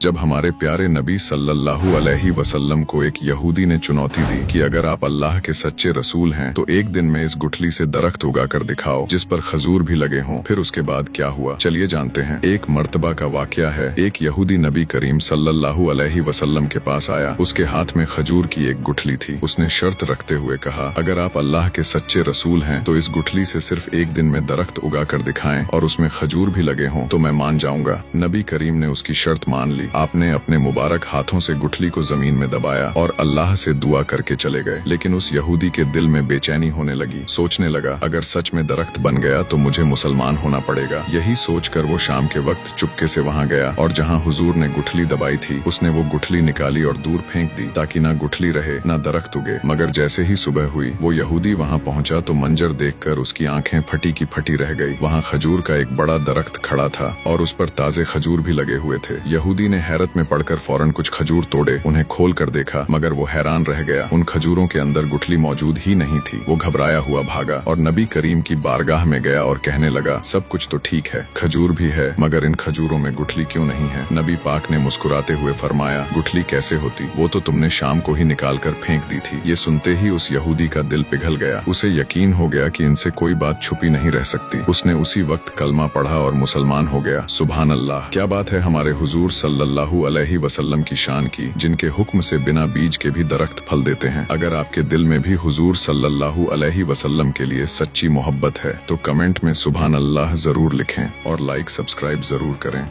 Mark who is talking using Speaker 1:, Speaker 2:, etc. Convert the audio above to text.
Speaker 1: जब हमारे प्यारे नबी सल्लल्लाहु अलैहि वसल्लम को एक यहूदी ने चुनौती दी कि अगर आप अल्लाह के सच्चे रसूल हैं तो एक दिन में इस गुठली से दरख्त उगा कर दिखाओ जिस पर खजूर भी लगे हों। फिर उसके बाद क्या हुआ, चलिए जानते हैं। एक मर्तबा का वाकया है। एक यहूदी नबी करीम सल्लल्लाहु अलैहि वसल्लम के पास आया। उसके हाथ में खजूर की एक गुठली थी। उसने शर्त रखते हुए कहा, अगर आप अल्लाह के सच्चे रसूल हैं तो इस गुठली से सिर्फ एक दिन में दरख्त उगा कर दिखाएं और उसमें खजूर भी लगे हों तो मैं मान जाऊंगा। नबी करीम ने उसकी शर्त मान ली। आपने अपने मुबारक हाथों से गुठली को जमीन में दबाया और अल्लाह से दुआ करके चले गए। लेकिन उस यहूदी के दिल में बेचैनी होने लगी। सोचने लगा, अगर सच में दरख्त बन गया तो मुझे मुसलमान होना पड़ेगा। यही सोचकर वो शाम के वक्त चुपके से वहाँ गया और जहाँ हुजूर ने गुठली दबाई थी उसने वो गुठली निकाली और दूर फेंक दी ताकि ना गुठली रहे ना दरख्त उगे। मगर जैसे ही सुबह हुई वो यहूदी वहाँ पहुँचा तो मंजर देखकर उसकी आंखें फटी की फटी रह गई। वहाँ खजूर का एक बड़ा दरख्त खड़ा था और उस पर ताजे खजूर भी लगे हुए थे। यहूदी ने हैरत में पड़कर फौरन कुछ खजूर तोड़े, उन्हें खोल कर देखा, मगर वो हैरान रह गया। उन खजूरों के अंदर गुठली मौजूद ही नहीं थी। वो घबराया हुआ भागा और नबी करीम की बारगाह में गया और कहने लगा, सब कुछ तो ठीक है, खजूर भी है, मगर इन खजूरों में गुठली क्यों नहीं है? नबी पाक ने मुस्कुराते हुए फरमाया, गुठली कैसे होती, वो तो तुमने शाम को ही निकाल कर फेंक दी थी। ये सुनते ही उस यहूदी का दिल पिघल गया। उसे यकीन हो गया कि इनसे कोई बात छुपी नहीं रह सकती। उसने उसी वक्त कलमा पढ़ा और मुसलमान हो गया। सुभान अल्लाह, क्या बात है हमारे हुजूर सल्लल्लाहु अलैहि वसल्लम की शान की, जिनके हुक्म से बिना बीज के भी दरख्त फल देते हैं। अगर आपके दिल में भी हुजूर सल्लल्लाहु अलैहि वसल्लम के लिए सच्ची मोहब्बत है तो कमेंट में सुभान अल्लाह जरूर लिखें और लाइक सब्सक्राइब जरूर करें।